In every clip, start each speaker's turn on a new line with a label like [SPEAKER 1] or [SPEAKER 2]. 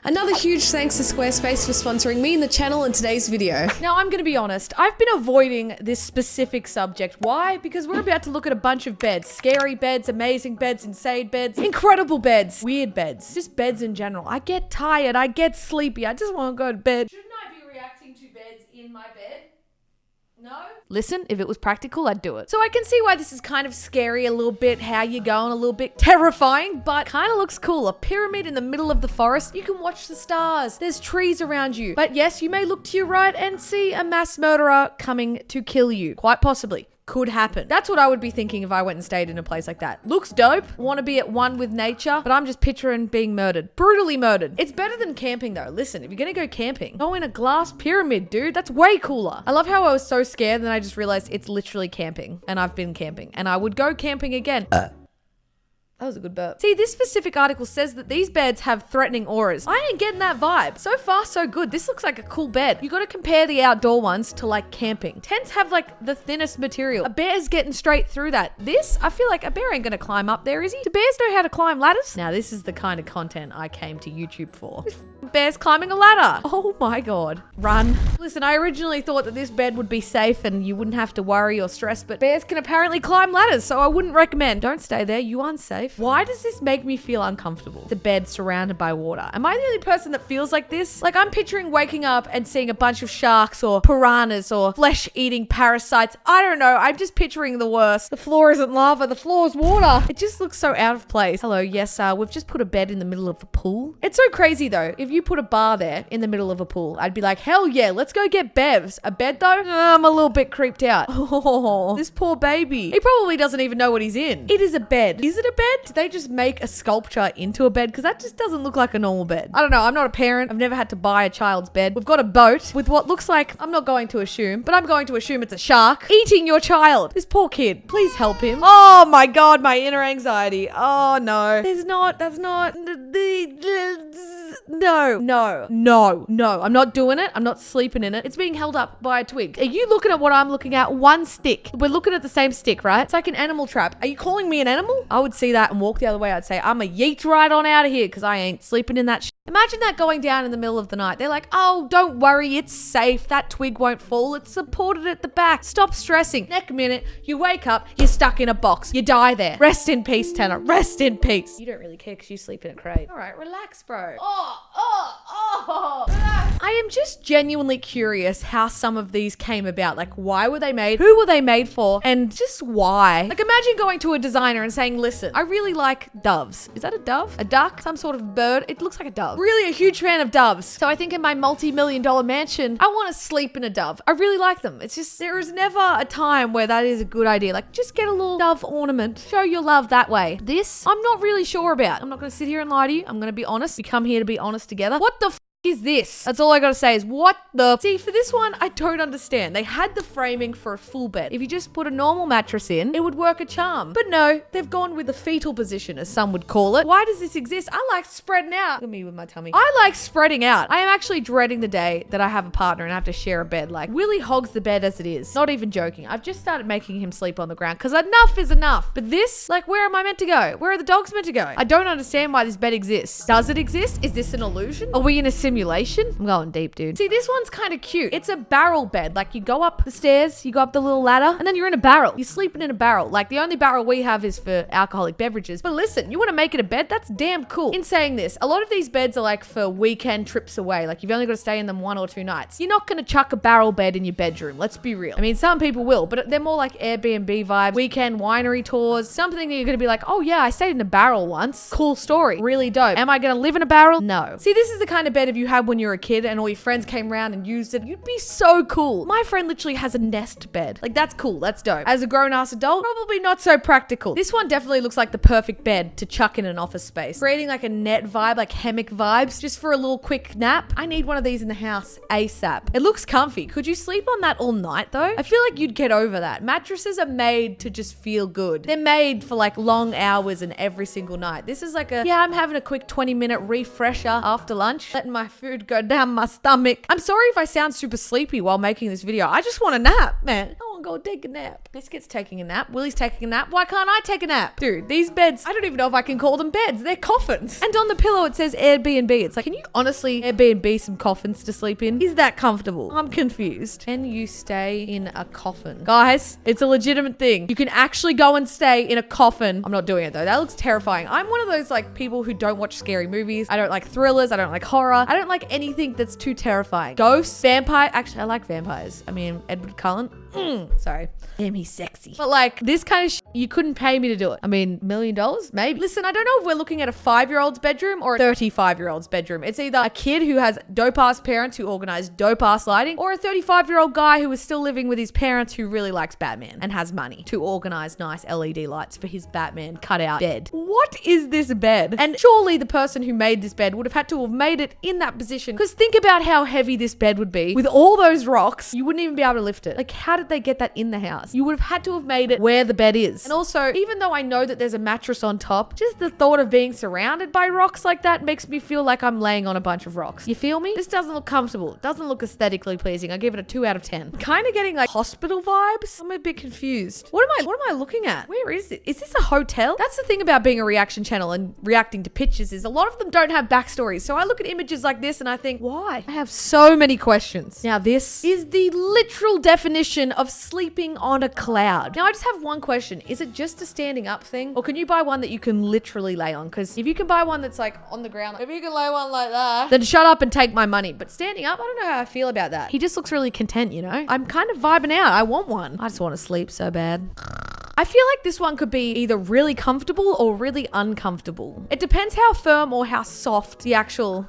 [SPEAKER 1] Another huge thanks to Squarespace for sponsoring me and the channel in today's video.
[SPEAKER 2] Now, I'm gonna be honest, I've been avoiding this specific subject. Why? Because we're about to look at a bunch of beds. Scary beds, amazing beds, insane beds, incredible beds, weird beds, just beds in general. I get tired, I get sleepy, I just wanna go to bed. Shouldn't I be reacting to beds in my bed? No? Listen, if it was practical, I'd do it. So I can see why this is kind of scary a little bit, how you going, a little bit terrifying, but kind of looks cool. A pyramid in the middle of the forest. You can watch the stars. There's trees around you. But yes, you may look to your right and see a mass murderer coming to kill you. Quite possibly. Could happen. That's what I would be thinking if I went and stayed in a place like that. Looks dope. Want to be at one with nature, but I'm just picturing being murdered. Brutally murdered. It's better than camping though. Listen, if you're gonna go camping, go in a glass pyramid, dude. That's way cooler. I love how I was so scared and then I just realized it's literally camping and I've been camping and I would go camping again. That was a good burp. See, this specific article says that these beds have threatening auras. I ain't getting that vibe. So far, so good. This looks like a cool bed. You gotta compare the outdoor ones to like camping. Tents have like the thinnest material. A bear's getting straight through that. This, I feel like a bear ain't gonna climb up there, is he? Do bears know how to climb ladders? Now, this is the kind of content I came to YouTube for. This bear's climbing a ladder. Oh my God. Run. Listen, I originally thought that this bed would be safe and you wouldn't have to worry or stress, but bears can apparently climb ladders, so I wouldn't recommend. Don't stay there. You aren't safe. Why does this make me feel uncomfortable? The bed surrounded by water. Am I the only person that feels like this? Like I'm picturing waking up and seeing a bunch of sharks or piranhas or flesh-eating parasites. I don't know. I'm just picturing the worst. The floor isn't lava. The floor is water. It just looks so out of place. Hello. Yes, we've just put a bed in the middle of a pool. It's so crazy though. If you put a bar there in the middle of a pool, I'd be like, hell yeah, let's go get bevs. A bed though? I'm a little bit creeped out. Oh, this poor baby. He probably doesn't even know what he's in. It is a bed. Is it a bed? Did they just make a sculpture into a bed? Because that just doesn't look like a normal bed. I don't know. I'm not a parent. I've never had to buy a child's bed. We've got a boat with what looks like, I'm not going to assume, but I'm going to assume it's a shark eating your child. This poor kid. Please help him. Oh my God, my inner anxiety. Oh no. That's not. No. I'm not doing it. I'm not sleeping in it. It's being held up by a twig. Are you looking at what I'm looking at? One stick. We're looking at the same stick, right? It's like an animal trap. Are you calling me an animal? I would see that and walk the other way. I'd say, I'm a yeet right on out of here because I ain't sleeping in that shit. Imagine that going down in the middle of the night. They're like, oh, don't worry. It's safe. That twig won't fall. It's supported at the back. Stop stressing. Next minute, you wake up, you're stuck in a box. You die there. Rest in peace, Tanner. Rest in peace. You don't really care because you sleep in a crate. All right, relax, bro. I am just genuinely curious how some of these came about. Like, why were they made? Who were they made for? And just why? Like, imagine going to a designer and saying, listen, I really like doves. Is that a dove? A duck? Some sort of bird? It looks like a dove. Really a huge fan of doves. So I think in my multi-million-dollar mansion, I want to sleep in a dove. I really like them. It's just, there is never a time where that is a good idea. Like, just get a little dove ornament. Show your love that way. This, I'm not really sure about. I'm not going to sit here and lie to you. I'm going to be honest. We come here to be honest together. What the is this? That's all I gotta say is what the... See, for this one, I don't understand. They had the framing for a full bed. If you just put a normal mattress in, it would work a charm. But no, they've gone with the fetal position, as some would call it. Why does this exist? I like spreading out. Look at me with my tummy. I like spreading out. I am actually dreading the day that I have a partner and I have to share a bed. Like, Willie hogs the bed as it is. Not even joking. I've just started making him sleep on the ground because enough is enough. But this, like, where am I meant to go? Where are the dogs meant to go? I don't understand why this bed exists. Does it exist? Is this an illusion? Are we in a simulation? I'm going deep, dude. See, this one's kind of cute. It's a barrel bed. Like, you go up the stairs, you go up the little ladder, and then you're in a barrel. You're sleeping in a barrel. Like, the only barrel we have is for alcoholic beverages. But listen, you want to make it a bed? That's damn cool. In saying this, a lot of these beds are like for weekend trips away. Like, you've only got to stay in them 1 or 2 nights. You're not going to chuck a barrel bed in your bedroom. Let's be real. I mean, some people will, but they're more like Airbnb vibes, weekend winery tours, something that you're going to be like, oh yeah, I stayed in a barrel once. Cool story. Really dope. Am I going to live in a barrel? No. See, this is the kind of bed if you had when you were a kid and all your friends came around and used it, you'd be so cool. My friend literally has a nest bed. Like, that's cool. That's dope. As a grown-ass adult, probably not so practical. This one definitely looks like the perfect bed to chuck in an office space. Creating like a net vibe, like hammock vibes, just for a little quick nap. I need one of these in the house ASAP. It looks comfy. Could you sleep on that all night though? I feel like you'd get over that. Mattresses are made to just feel good. They're made for like long hours and every single night. This is like a, yeah, I'm having a quick 20-minute refresher after lunch, letting my food go down my stomach. I'm sorry if I sound super sleepy while making this video. I just want a nap, man. I want want to go take a nap. Biscuit's taking a nap. Willie's taking a nap. Why can't I take a nap? Dude, these beds, I don't even know if I can call them beds. They're coffins. And on the pillow, it says Airbnb. It's like, can you honestly Airbnb some coffins to sleep in? Is that comfortable? I'm confused. Can you stay in a coffin? Guys, it's a legitimate thing. You can actually go and stay in a coffin. I'm not doing it though. That looks terrifying. I'm one of those like people who don't watch scary movies. I don't like thrillers. I don't like horror. I don't like anything that's too terrifying. Ghosts, vampire. Actually, I like vampires. I mean, Edward Cullen. Sorry. Damn, he's sexy. But like this kind of you couldn't pay me to do it. I mean, $1 million? Maybe. Listen, I don't know if we're looking at a 5-year-old's bedroom or a 35-year-old's bedroom. It's either a kid who has dope-ass parents who organize dope-ass lighting or a 35-year-old guy who is still living with his parents who really likes Batman and has money to organize nice LED lights for his Batman cutout bed. What is this bed? And surely the person who made this bed would have had to have made it in that position, because think about how heavy this bed would be with all those rocks. You wouldn't even be able to lift it. Like, how did they get that in the house? You would have had to have made it where the bed is. And also, even though I know that there's a mattress on top, just the thought of being surrounded by rocks like that makes me feel like I'm laying on a bunch of rocks. You feel me? This doesn't look comfortable. It doesn't look aesthetically pleasing. I give it a 2 out of 10. Kind of getting like hospital vibes. I'm a bit confused. What am I looking at? Where is it? Is this a hotel? That's the thing about being a reaction channel and reacting to pictures is a lot of them don't have backstories. So I look at images like this and I think, why? I have so many questions. Now this is the literal definition of sleeping on a cloud. Now I just have one question. Is it just a standing up thing? Or can you buy one that you can literally lay on? Because if you can buy one that's like on the ground, if you can lay one like that, then shut up and take my money. But standing up, I don't know how I feel about that. He just looks really content, you know? I'm kind of vibing out. I want one. I just want to sleep so bad. I feel like this one could be either really comfortable or really uncomfortable. It depends how firm or how soft the actual...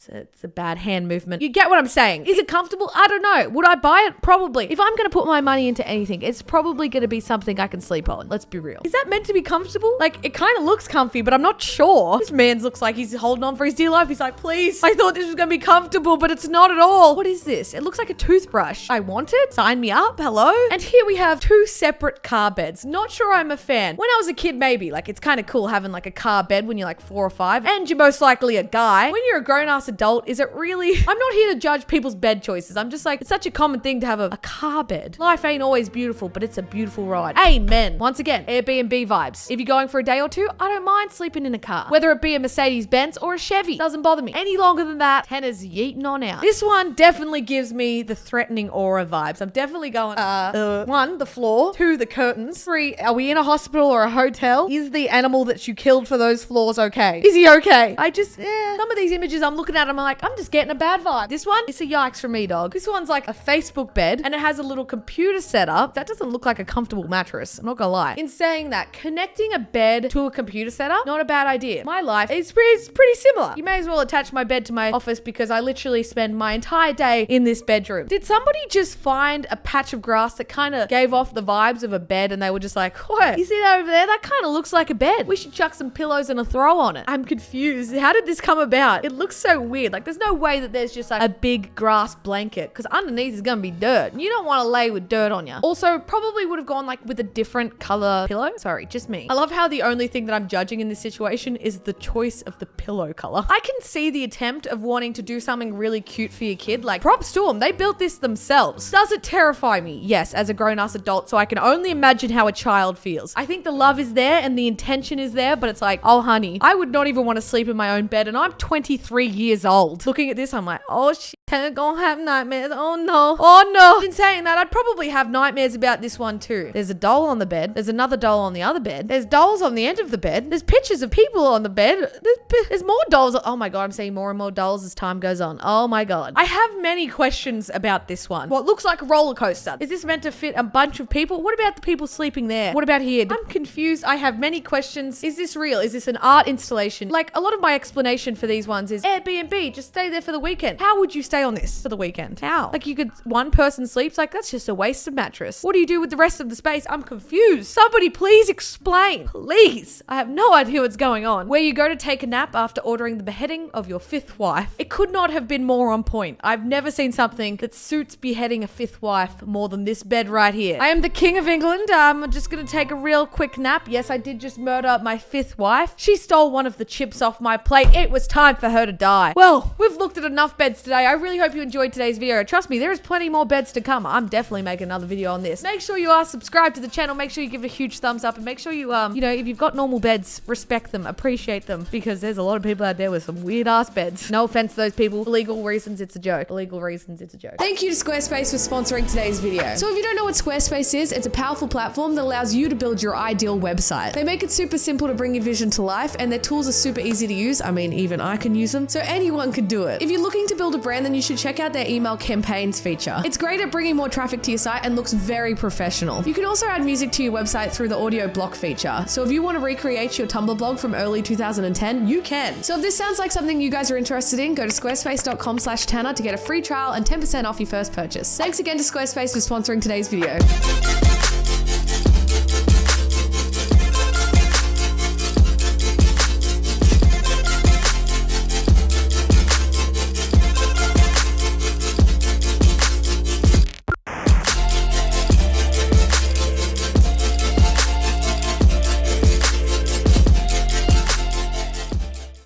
[SPEAKER 2] It's a bad hand movement. You get what I'm saying. Is it comfortable? I don't know. Would I buy it? Probably. If I'm going to put my money into anything, it's probably going to be something I can sleep on. Let's be real. Is that meant to be comfortable? Like, it kind of looks comfy, but I'm not sure. This man looks like he's holding on for his dear life. He's like, please, I thought this was going to be comfortable, but it's not at all. What is this? It looks like a toothbrush. I want it. Sign me up. Hello? And here we have 2 separate car beds. Not sure I'm a fan. When I was a kid, maybe. Like, it's kind of cool having like a car bed when you're like 4 or 5, and you're most likely a guy. When you're a grown-ass adult, is it really? I'm not here to judge people's bed choices. I'm just like, it's such a common thing to have a car bed. Life ain't always beautiful, but it's a beautiful ride. Amen. Once again, Airbnb vibes. If you're going for a day or 2, I don't mind sleeping in a car. Whether it be a Mercedes-Benz or a Chevy, doesn't bother me. Any longer than that, Tanner's yeeting on out. This one definitely gives me the threatening aura vibes. I'm definitely going, 1, the floor. 2, the curtains. 3, are we in a hospital or a hotel? Is the animal that you killed for those floors okay? Is he okay? Some of these images I'm looking at, I'm like, I'm just getting a bad vibe. This one, it's a yikes for me, dog. This one's like a Facebook bed and it has a little computer setup. That doesn't look like a comfortable mattress. I'm not gonna lie. In saying that, connecting a bed to a computer setup, not a bad idea. My life is pretty similar. You may as well attach my bed to my office because I literally spend my entire day in this bedroom. Did somebody just find a patch of grass that kind of gave off the vibes of a bed and they were just like, what? You see that over there? That kind of looks like a bed. We should chuck some pillows and a throw on it. I'm confused. How did this come about? It looks so weird. Like there's no way that there's just like a big grass blanket because underneath is gonna be dirt. You don't want to lay with dirt on you. Also, probably would have gone like with a different color pillow. Sorry, just me. I love how the only thing that I'm judging in this situation is the choice of the pillow color. I can see the attempt of wanting to do something really cute for your kid. Like props to them. They built this themselves. Does it terrify me? Yes, as a grown-ass adult, so I can only imagine how a child feels. I think the love is there and the intention is there, but it's like, oh honey, I would not even want to sleep in my own bed and I'm 23 years old. Looking at this, I'm like, oh shit, I'm gonna have nightmares. Oh no. Oh no. In saying that, I'd probably have nightmares about this one too. There's a doll on the bed. There's another doll on the other bed. There's dolls on the end of the bed. There's pictures of people on the bed. There's more dolls. Oh my God, I'm seeing more and more dolls as time goes on. Oh my God. I have many questions about this one. What looks like a roller coaster. Is this meant to fit a bunch of people? What about the people sleeping there? What about here? I'm confused. I have many questions. Is this real? Is this an art installation? Like a lot of my explanation for these ones is Airbnb, just stay there for the weekend. How would you stay on this for the weekend? How? Like you could, one person sleeps, like that's just a waste of mattress. What do you do with the rest of the space? I'm confused. Somebody please explain. Please. I have no idea what's going on. Where you go to take a nap after ordering the beheading of your 5th wife. It could not have been more on point. I've never seen something that suits beheading a 5th wife more than this bed right here. I am the King of England. I'm just gonna take a real quick nap. Yes, I did just murder my 5th wife. She stole one of the chips off my plate. It was time for her to die. why. Well, we've looked at enough beds today. I really hope you enjoyed today's video. Trust me, there is plenty more beds to come. I'm definitely making another video on this. Make sure you are subscribed to the channel. Make sure you give it a huge thumbs up, and make sure you, you know, if you've got normal beds, respect them, appreciate them, because there's a lot of people out there with some weird ass beds. No offense to those people. For legal reasons, it's a joke. For legal reasons, it's a joke.
[SPEAKER 1] Thank you to Squarespace for sponsoring today's video. So if you don't know what Squarespace is, it's a powerful platform that allows you to build your ideal website. They make it super simple to bring your vision to life, and their tools are super easy to use. I mean, even I can use them, so anyone can do it. If you're looking to build a brand, then you should check out their email campaigns feature. It's great at bringing more traffic to your site and looks very professional. You can also add music to your website through the audio block feature. So if you want to recreate your Tumblr blog from early 2010, you can. So if this sounds like something you guys are interested in, go to squarespace.com/Tannar to get a free trial and 10% off your first purchase. Thanks again to Squarespace for sponsoring today's video.